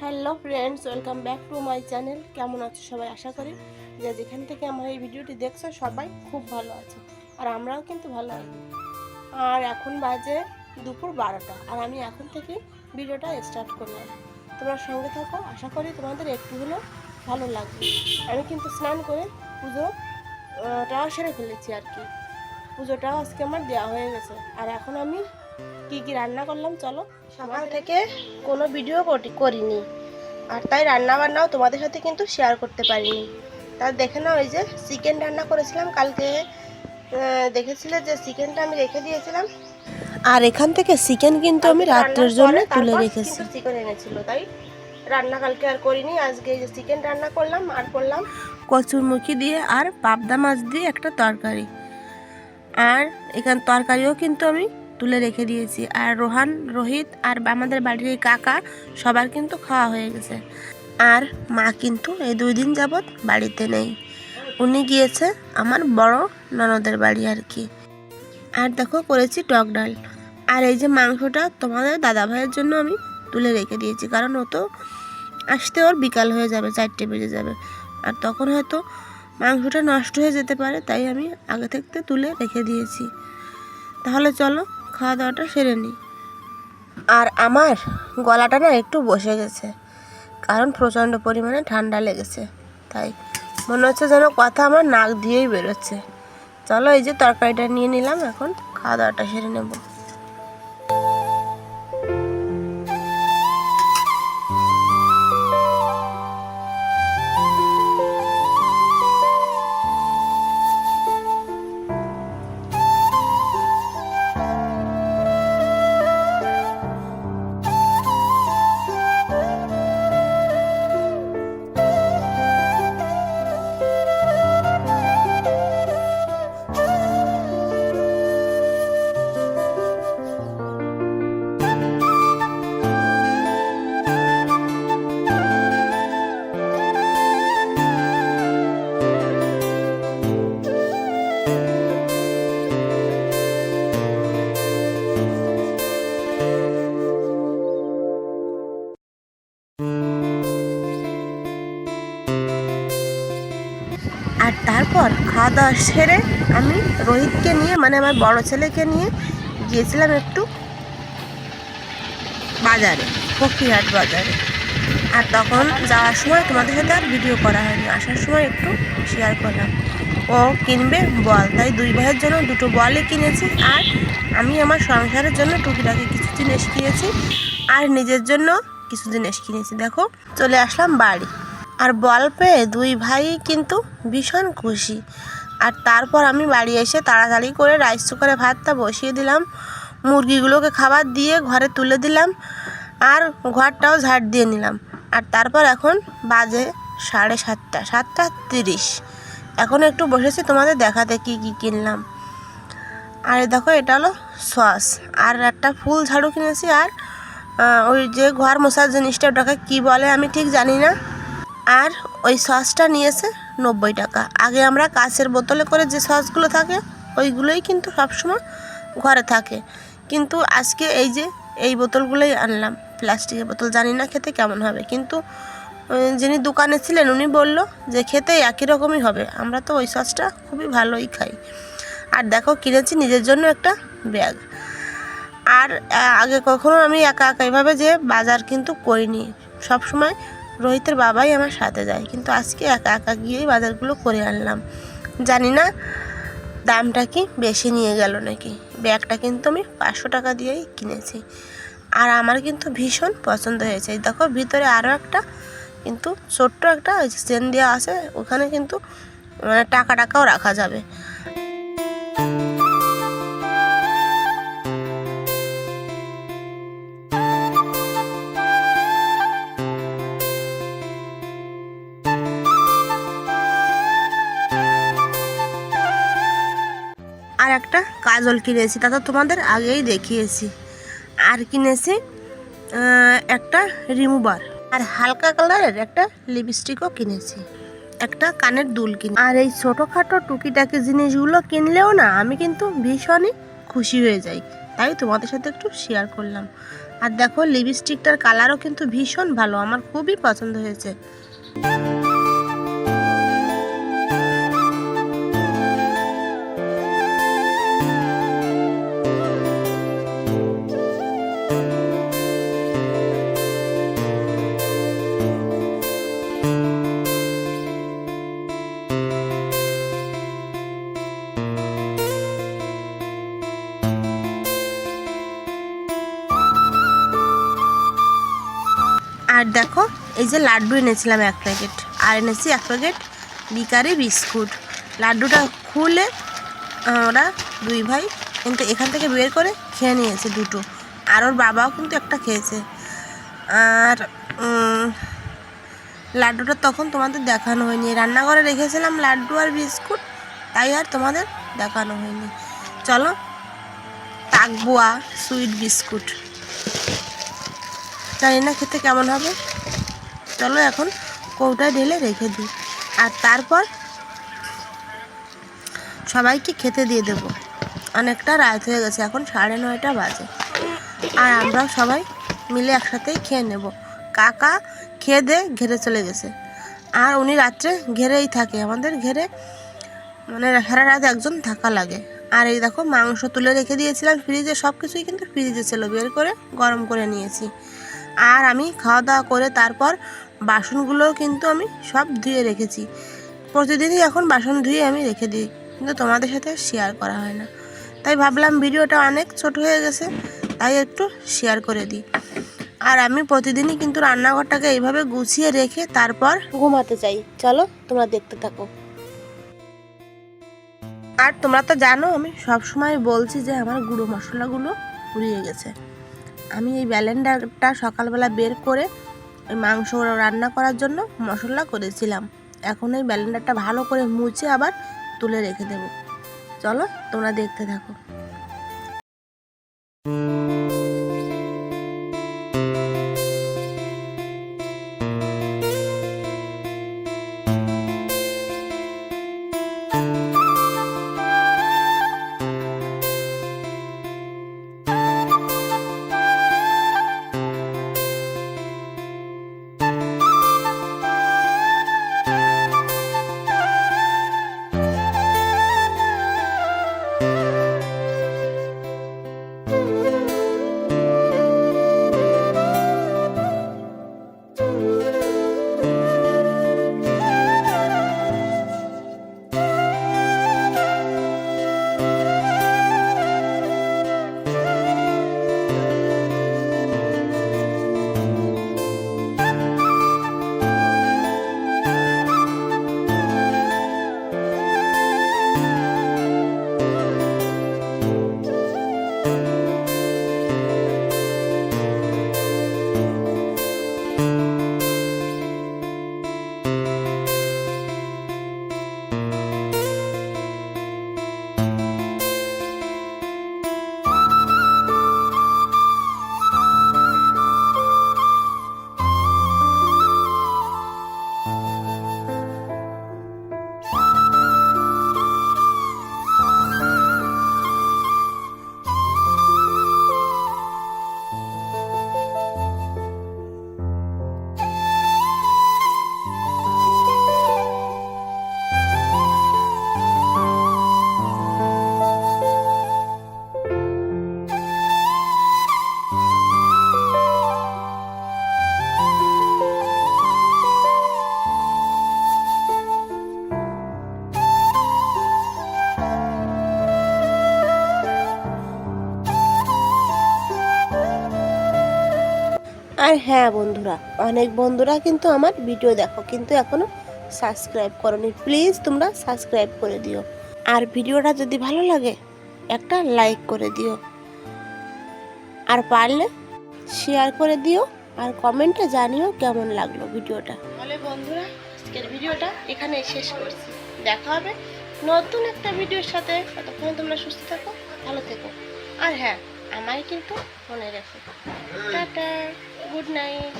Hello friends, welcome back to my channel. কেমন আছো সবাই? আশা করি যে যেখান থেকে আমার এই ভিডিওটি দেখছো সবাই খুব ভালো আছে, আর আমরাও কিন্তু ভালো আছি। আর এখন বাজে দুপুর 12টা, আর আমি এখন থেকে ভিডিওটা স্টার্ট করলাম। তোমরা সঙ্গে থাকো, আশা করি তোমাদের একটু হলেও ভালো লাগবে। আমি কিন্তু স্নান করে পুজোটাও সেরে ফেলেছি আর কি। পুজোটাও আজকে আমার দেওয়া হয়ে গেছে। আর এখন আমি কি রান্না করলাম চলো। সকাল থেকে কোনো ভিডিও করিনি, আর তাই রান্না বান্নাও তোমাদের সাথে কিন্তু শেয়ার করতে পারিনি। তার দেখে নাও, এই যে চিকেন রান্না করেছিলাম কালকে, দেখেছিলে যে চিকেনটা আমি রেখে দিয়েছিলাম। আর এখান থেকে চিকেন কিন্তু আমি রাত্রের জন্য তুলে রেখেছি। চিকেন এনেছিল তাই রান্না কালকে আর করিনি। আজকে এই যে চিকেন রান্না করলাম, আর করলাম কচুরমুখী দিয়ে আর পাবদা মাছ দিয়ে একটা তরকারি। আর এখান তরকারিও কিন্তু আমি তুলে রেখে দিয়েছি। আর রোহান, রোহিত আর আমাদের বাড়ির এই কাকা সবার কিন্তু খাওয়া হয়ে গেছে। আর মা কিন্তু এই 2 দিন যাবৎ বাড়িতে নেই, উনি গিয়েছে আমার বড় ননদের বাড়ি আর কি। আর দেখো করেছি টক ডাল। আর এই যে মাংসটা তোমাদের দাদা ভাইয়ের জন্য আমি তুলে রেখে দিয়েছি, কারণ ও তো আসতে ওর বিকাল হয়ে যাবে, 4টে বেজে যাবে, আর তখন হয়তো মাংসটা নষ্ট হয়ে যেতে পারে, তাই আমি আগে থাকতে তুলে রেখে দিয়েছি। তাহলে চলো খাওয়া দাওয়াটা সেরে নিই। আর আমার গলাটা না একটু বসে গেছে, কারণ প্রচণ্ড পরিমাণে ঠান্ডা লেগেছে, তাই মনে হচ্ছে যেন কথা আমার নাক দিয়েই বেরোচ্ছে। চলো এই যে তরকারিটা নিয়ে নিলাম, এখন খাওয়া দাওয়াটা সেরে নেব। আর তারপর খাওয়া দাওয়া সেরে আমি রোহিতকে নিয়ে, মানে আমার বড় ছেলেকে নিয়ে গিয়েছিলাম একটু বাজারে, ফকিরহাট বাজারে। আর তখন যাওয়ার সময় তোমাদের সাথে আর ভিডিও করা হয়নি, আসার সময় একটু শেয়ার করলাম। ও কিনবে বল, তাই 2 ভাইয়ের জন্য 2টো বলই কিনেছি। আর আমি আমার সংসারের জন্য টুকিটাকি কিছু জিনিস কিনেছি, আর নিজের জন্য কিছু জিনিস কিনেছি। দেখো চলে আসলাম বাড়ি, আর বল পেয়ে 2 ভাই কিন্তু ভীষণ খুশি। আর তারপর আমি বাড়ি এসে তাড়াতাড়ি করে রাইস কুকারে ভাতটা বসিয়ে দিলাম, মুরগিগুলোকে খাবার দিয়ে ঘরে তুলে দিলাম, আর ঘরটাও ঝাড় দিয়ে নিলাম। আর তারপর এখন বাজে 7:30, 7:30। এখন একটু বসেছি তোমাদের দেখাতে কি কি কিনলাম। আর দেখো এটা হলো সস, আর একটা ফুল ঝাড়ু কিনেছি, আর ওই যে ঘর মোছার জিনিসটা, ওটাকে কী বলে আমি ঠিক জানি না। আর ওই সসটা নিয়েছে 90 টাকা। আগে আমরা কাঁচের বোতলে করে যে সসগুলো থাকে ওইগুলোই কিন্তু সবসময় ঘরে থাকে, কিন্তু আজকে এই যে এই বোতলগুলোই আনলাম, প্লাস্টিকের বোতল। জানি না খেতে কেমন হবে, কিন্তু যিনি দোকানে ছিলেন উনি বলল যে খেতে একই রকমই হবে, আমরা তো ওই সসটা খুবই ভালোই খাই। আর দেখো কিনেছি নিজের জন্য একটা ব্যাগ। আর আগে কখনো আমি একা একা এভাবে যে বাজার কিন্তু করিনি, সবসময় রোহিতের বাবাই আমার সাথে যায়, কিন্তু আজকে একা একা গিয়েই বাজারগুলো করে আনলাম। জানি না দামটা কি বেশি নিয়ে গেল নাকি। ব্যাগটা কিন্তু আমি 500 টাকা দিয়েই কিনেছি, আর আমার কিন্তু ভীষণ পছন্দ হয়েছে। দেখো ভিতরে আরও একটা কিন্তু ছোট্ট একটা চেন দেওয়া আছে, ওখানে কিন্তু মানে টাকাও রাখা যাবে। আর একটা কাজল কিনেছি, তা তো তোমাদের আগেই দেখিয়েছি। আর কিনেছি একটা রিমুভার, আর হালকা কালারের একটা লিপস্টিকও কিনেছি, একটা কানের দুল কিনে। আর এই ছোটোখাটো টুকিটাকি জিনিসগুলো কিনলেও না আমি কিন্তু ভীষণই খুশি হয়ে যাই, তাই তোমাদের সাথে একটু শেয়ার করলাম। আর দেখো লিপস্টিকটার কালারও কিন্তু ভীষণ ভালো, আমার খুবই পছন্দ হয়েছে। আর দেখো এই যে লাড্ডু এনেছিলাম 1 প্যাকেট, আর এনেছি 1 প্যাকেট বিকারি বিস্কুট। লাড্ডুটা খুলে ওরা 2 ভাই কিন্তু এখান থেকে বের করে খেয়ে নিয়েছে 2টো, আর ওর বাবাও কিন্তু একটা খেয়েছে। আর লাড্ডুটা তখন তোমাদের দেখানো হয়নি, রান্নাঘরে রেখেছিলাম লাড্ডু আর বিস্কুট, তাই আর তোমাদের দেখানো হয়নি। চলো তাকবোয়া সুইট বিস্কুট, জানি না খেতে কেমন হবে। চলো এখন কৌটায় ঢেলে রেখে দিই, আর তারপর সবাইকে খেতে দিয়ে দেব। অনেকটা রাত হয়ে গেছে, এখন 9:30 বাজে, আর আমরাও সবাই মিলে একসাথেই খেয়ে নেব। কাকা খেয়ে দিয়ে ঘেরে চলে গেছে, আর উনি রাত্রে ঘেরেই থাকে, আমাদের ঘেরে মানে সারা রাত একজন থাকা লাগে। আর এই দেখো মাংস তুলে রেখে দিয়েছিলাম ফ্রিজে, সব কিছুই কিন্তু ফ্রিজে ছিল, বের করে গরম করে নিয়েছি। আর আমি খাওয়া দাওয়া করে তারপর বাসনগুলোও কিন্তু আমি সব ধুয়ে রেখেছি। প্রতিদিনই এখন বাসন ধুয়ে আমি রেখে দিই, কিন্তু তোমাদের সাথে শেয়ার করা হয় না, তাই ভাবলাম ভিডিওটা অনেক ছোট হয়ে গেছে, তাই একটু শেয়ার করে দিই। আর আমি প্রতিদিনই কিন্তু রান্নাঘরটাকে এইভাবে গুছিয়ে রেখে তারপর ঘুমাতে চাই। চলো তোমরা দেখতে থাকো। আর তোমরা তো জানো আমি সব সময় বলছি যে আমার গুঁড়ো মশলাগুলো পুড়িয়ে গেছে। আমি এই ব্লেন্ডারটা সকালবেলা বের করে ওই মাংস রান্না করার জন্য মশলা করেছিলাম, এখন এই ব্লেন্ডারটা ভালো করে মুছে আবার তুলে রেখে দেব। চলো তোমরা দেখতে থাকো। আর হ্যাঁ বন্ধুরা, অনেক বন্ধুরা কিন্তু আমার ভিডিও দেখো কিন্তু এখনও সাবস্ক্রাইব করোনি, প্লিজ তোমরা সাবস্ক্রাইব করে দিও। আর ভিডিওটা যদি ভালো লাগে একটা লাইক করে দিও, আর পারলে শেয়ার করে দিও, আর কমেন্টে জানিও কেমন লাগলো ভিডিওটা। তাহলে বন্ধুরা আজকের ভিডিওটা এখানে শেষ করছি, দেখা হবে নতুন একটা ভিডিওর সাথে। ততক্ষণ তোমরা সুস্থ থাকো, ভালো থেকো, আর হ্যাঁ আমায় কিন্তু মনে রাখো। Tata, good night.